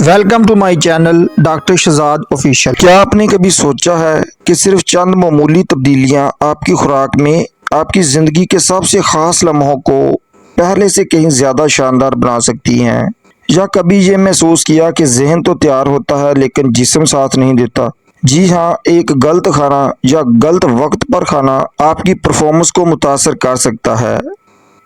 Welcome to my channel doctor Shahzad official. क्या आपने कभी सोचा है कि सिर्फ चंद मामूली तब्दीलियां आपकी खुराक में आपकी ज़िंदगी के सबसे ख़ास लम्हों को पहले से कहीं ज़्यादा शानदार बना सकती हैं? या कभी ये महसूस किया कि जहन तो तैयार होता है लेकिन जिस्म साथ नहीं देता? जी हाँ, एक गलत खाना या गलत वक्त पर खाना आपकी परफॉर्मेंस को मुतासर कर सकता है।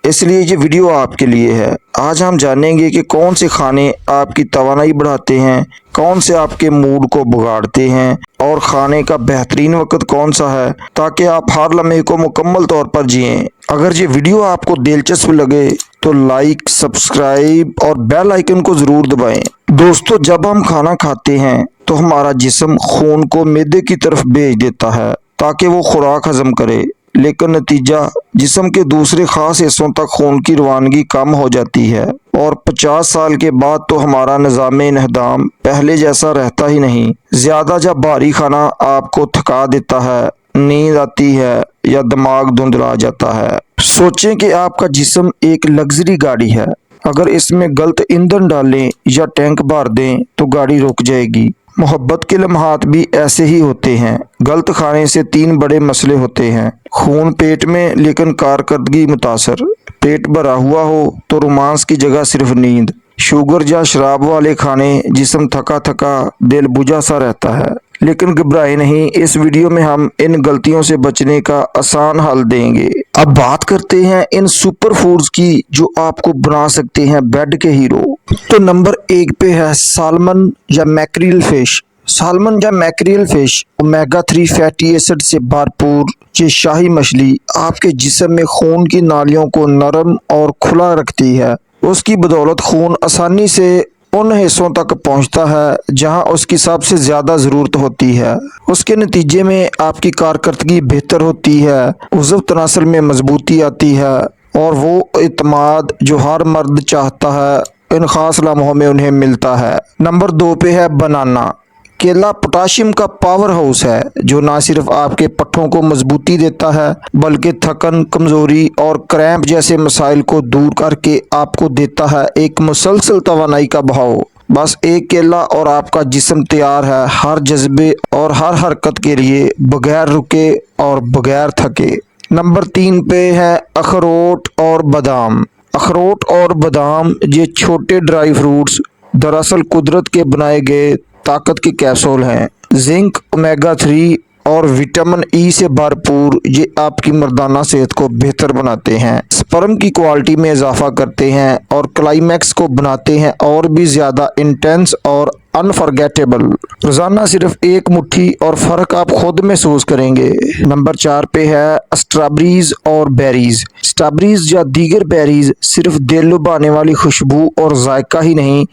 इसलिए ये वीडियो आपके लिए है। आज हम जानेंगे कि कौन से खाने आपकी तवानाई बढ़ाते हैं, कौन से आपके मूड को बिगाड़ते हैं और खाने का बेहतरीन वक्त कौन सा है, ताकि आप हर लम्हे को मुकम्मल तौर पर जिएं। अगर ये वीडियो आपको दिलचस्प लगे तो लाइक, सब्सक्राइब और बेल आइकन को ज़रूर दबाएं। दोस्तों, जब हम खाना खाते हैं तो हमारा जिस्म खून को मैदे की तरफ भेज देता है ताकि वो खुराक हजम करे, लेकिन नतीजा जिस्म के दूसरे खास हिस्सों तक खून की रवानगी कम हो जाती है और 50 साल के बाद तो हमारा निज़ाम इंहदाम पहले जैसा रहता ही नहीं। ज़्यादा जब भारी खाना आपको थका देता है, नींद आती है या दिमाग धुंधला जाता है। सोचें कि आपका जिस्म एक लग्जरी गाड़ी है, अगर इसमें गलत ईंधन डालें या टैंक भर दें तो गाड़ी रुक जाएगी। मोहब्बत के लम्हात भी ऐसे ही होते हैं। गलत खाने से 3 बड़े मसले होते हैं। खून पेट में लेकिन कारकर्दगी मुतासर। पेट भरा हुआ हो तो रोमांस की जगह सिर्फ नींद। शुगर या शराब वाले खाने, जिस्म थका थका, दिल बुझा सा रहता है। लेकिन घबराए नहीं, इस वीडियो में हम इन गलतियों से बचने का आसान हल देंगे। अब बात करते हैं इन सुपर फूड्स की जो आपको बना सकते हैं बेड के हीरो। तो नंबर 1 पे है सालमन या मैक्रील फिश। सालमन या मैक्रील फिश ओमेगा 3 फैटी एसिड से भरपूर ये शाही मछली आपके जिस्म में खून की नालियों को नरम और खुला रखती है। उसकी बदौलत खून आसानी से उन हिस्सों तक पहुंचता है जहां उसकी सबसे ज़्यादा ज़रूरत होती है। उसके नतीजे में आपकी कारकर्दगी बेहतर होती है, उज़्व तनासुल में मजबूती आती है और वो इत्मीनान जो हर मर्द चाहता है इन खास लम्हों में उन्हें मिलता है। नंबर 2 पे है बनाना। केला पोटाशियम का पावर हाउस है जो न सिर्फ आपके पट्ठों को मजबूती देता है बल्कि थकन, कमजोरी और क्रैम्प जैसे मसाइल को दूर करके आपको देता है एक मुसलसल तवानाई का बहाव। बस एक केला और आपका जिस्म तैयार है हर जज्बे और हर हरकत के लिए, बगैर रुके और बगैर थके। नंबर 3 पे है अखरोट और बादाम। अखरोट और बादाम ये छोटे ड्राई फ्रूट्स दरअसल कुदरत के बनाए गए ताकत के कैप्सूल हैं। जिंक, ओमेगा 3 और विटामिन ई से भरपूर ये आपकी मर्दाना सेहत को बेहतर बनाते हैं, स्पर्म की क्वालिटी में इजाफा करते हैं और क्लाइमैक्स को बनाते हैं और भी ज़्यादा इंटेंस और अनफॉरगेटेबल। रोजाना सिर्फ एक मुट्ठी और फ़र्क आप खुद महसूस करेंगे। नंबर 4 पे है स्ट्रॉबेरीज और बेरीज। स्ट्रॉबेरीज या दीगर बेरीज सिर्फ दिल लुभाने वाली खुशबू और जायका ही नहीं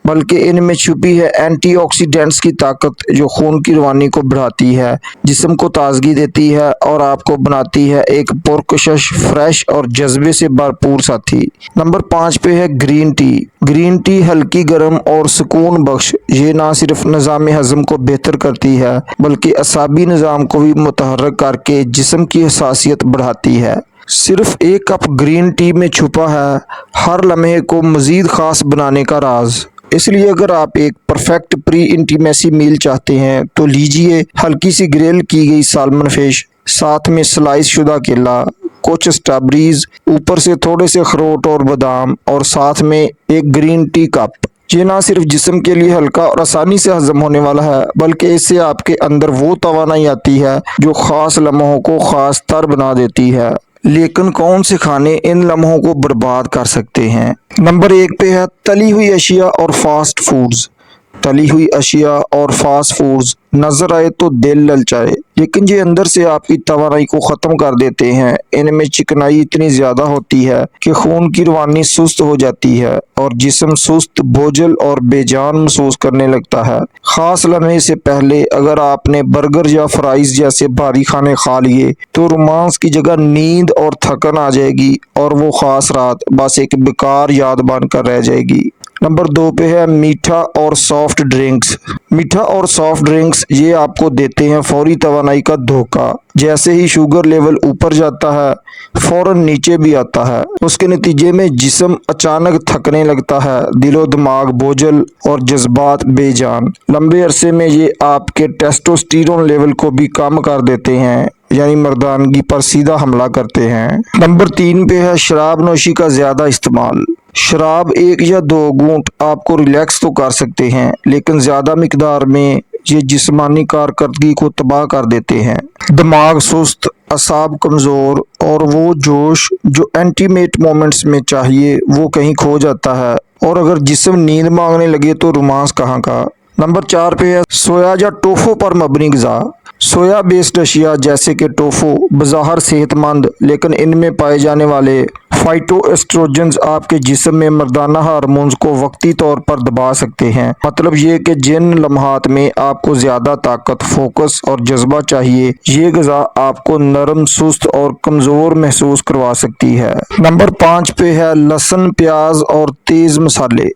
बल्कि इनमें छुपी है एंटीऑक्सीडेंट्स की ताकत जो खून की रवानी को बढ़ाती है, जिस्म को ताजगी देती है और आपको बनाती है एक पुरकशिश, फ्रेश और जज्बे से भरपूर साथी। नंबर 5 पे है ग्रीन टी। ग्रीन टी हल्की, गर्म और सुकून बख्श ये ना सिर्फ निज़ाम हज़म को बेहतर करती है बल्कि असाबी निज़ाम को भी मुतहर्रिक करके जिस्म की हसासियत बढ़ाती है। सिर्फ एक कप ग्रीन टी में छुपा है हर लम्हे को मज़ीद ख़ास बनाने का राज। इसलिए अगर आप एक परफेक्ट प्री इंटीमेसी मील चाहते हैं तो लीजिए हल्की सी ग्रिल की गई सालमन फिश, साथ में स्लाइस शुदा केला, कुछ स्ट्रॉबेरीज, ऊपर से थोड़े से अखरोट और बादाम और साथ में एक ग्रीन टी कप। ये ना सिर्फ जिस्म के लिए हल्का और आसानी से हजम होने वाला है बल्कि इससे आपके अंदर वो तवानाई आती है जो ख़ास लम्हों को ख़ास तर बना देती है। लेकिन कौन से खाने इन लम्हों को बर्बाद कर सकते हैं? नंबर 1 पे है तली हुई अशिया और फास्ट फूड्स। तली हुई अशिया और फास्ट फूड्स नजर आए तो दिल ललचाए लेकिन ये अंदर से आपकी तवानाई को ख़त्म कर देते हैं। इनमें चिकनाई इतनी ज़्यादा होती है कि खून की रवानी सुस्त हो जाती है और जिस्म सुस्त, बोझल और बेजान महसूस करने लगता है। ख़ास लम्हे से पहले अगर आपने बर्गर या फ्राइज जैसे भारी खाने खा लिए तो रोमांस की जगह नींद और थकन आ जाएगी और वो ख़ास रात बस एक बेकार याद बनकर रह जाएगी। नंबर 2 पे है मीठा और सॉफ्ट ड्रिंक्स। मीठा और सॉफ्ट ड्रिंक्स ये आपको देते हैं फौरी तवानाई का धोखा। जैसे ही शुगर लेवल ऊपर जाता है फौरन नीचे भी आता है। उसके नतीजे में जिस्म अचानक थकने लगता है, दिलो दिमाग बोझल और जज्बात बेजान। लंबे अरसे में ये आपके टेस्टोस्टेरोन लेवल को भी कम कर देते हैं, यानी मर्दानगी पर सीधा हमला करते हैं। नंबर 3 पे है शराब नोशी का ज्यादा इस्तेमाल। शराब 1 या 2 घूंट आपको रिलैक्स तो कर सकते हैं, लेकिन ज्यादा मिकदार में ये जिस्मानी कारकर्दगी को तबाह कर देते हैं। दिमाग सुस्त, असाब कमजोर और वो जोश जो इंटीमेट मोमेंट्स में चाहिए वो कहीं खो जाता है। और अगर जिस्म नींद मांगने लगे तो रोमांस कहाँ का। नंबर 4 पे है सोया या टोफू पर मबनी ग़िज़ा। सोया बेस्ड अशिया जैसे कि टोफू बज़ाहिर सेहतमंद, लेकिन इनमें पाए जाने वाले फाइटोएस्ट्रोजन्स आपके जिस्म में मर्दाना हार्मोन्स को वक्ती तौर पर दबा सकते हैं। मतलब ये कि जिन लम्हात में आपको ज्यादा ताकत, फोकस और जज्बा चाहिए, ये ग़िज़ा आपको नरम, सुस्त और कमजोर महसूस करवा सकती है। नंबर 5 पे है लहसुन, प्याज और तेज मसाले।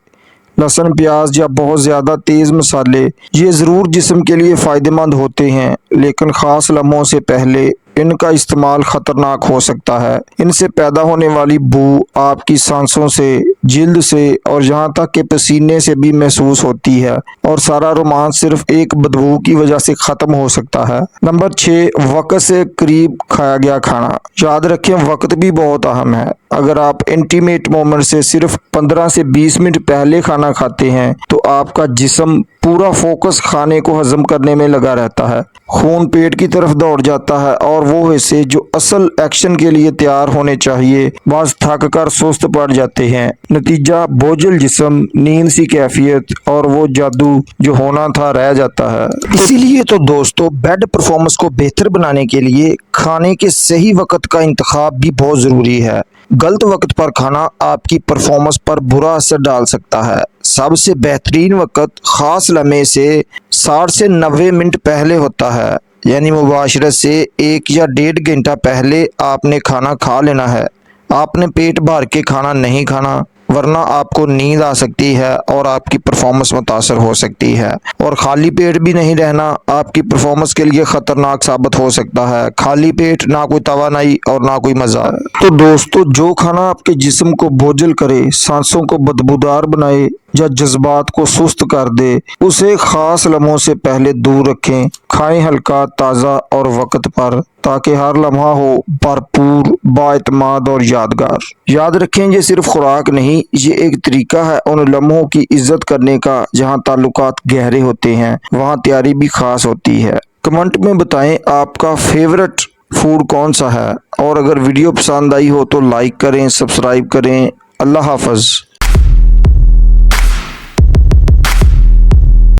लहसुन, प्याज या बहुत ज़्यादा तेज़ मसाले ये ज़रूर जिस्म के लिए फ़ायदेमंद होते हैं, लेकिन ख़ास लम्हों से पहले इनका इस्तेमाल ख़तरनाक हो सकता है। इनसे पैदा होने वाली बू आपकी सांसों से, जिल्द से और यहाँ तक कि पसीने से भी महसूस होती है, और सारा रोमांस सिर्फ एक बदबू की वजह से ख़त्म हो सकता है। नंबर 6, वक्त से करीब खाया गया खाना। याद रखें, वक्त भी बहुत अहम है। अगर आप इंटीमेट मोमेंट से सिर्फ 15 से 20 मिनट पहले खाना खाते हैं तो आपका जिस्म पूरा फोकस खाने को हजम करने में लगा रहता है। खून पेट की तरफ दौड़ जाता है और वो हिस्से जो असल एक्शन के लिए तैयार होने चाहिए बस थक कर सुस्त पड़ जाते हैं। नतीजा बोझल जिस्म, नींद सी कैफियत और वो जादू जो होना था रह जाता है। इसीलिए तो दोस्तों, बेड परफॉर्मेंस को बेहतर बनाने के लिए खाने के सही वक्त का इंतखाब भी बहुत ज़रूरी है। गलत वक्त पर खाना आपकी परफॉर्मेंस पर बुरा असर डाल सकता है। सबसे बेहतरीन वक्त खास लम्हे से 60 से 90 मिनट पहले होता है, यानी मुबाशरत से 1 या 1.5 घंटा पहले आपने खाना खा लेना है। आपने पेट भर के खाना नहीं खाना, वरना आपको नींद आ सकती है और आपकी परफॉर्मेंस मुतासर हो सकती है। और खाली पेट भी नहीं रहना आपकी परफॉर्मेंस के लिए खतरनाक साबित हो सकता है। खाली पेट ना कोई तवानाई और ना कोई मजा है। तो दोस्तों, जो खाना आपके जिस्म को बोझल करे, सांसों को बदबूदार बनाए या जज्बात को सुस्त कर दे, उसे खास लम्हों से पहले दूर रखें। खाएं हल्का, ताज़ा और वक्त पर, ताकि हर लम्हा हो भरपूर, बाएतमाद और यादगार। याद रखें, ये सिर्फ खुराक नहीं, ये एक तरीका है उन लम्हों की इज्जत करने का जहाँ ताल्लुकात गहरे होते हैं, वहाँ तैयारी भी खास होती है। कमेंट में बताएं आपका फेवरेट फूड कौन सा है, और अगर वीडियो पसंद आई हो तो लाइक करें, सब्सक्राइब करें। अल्लाह हाफ़िज़।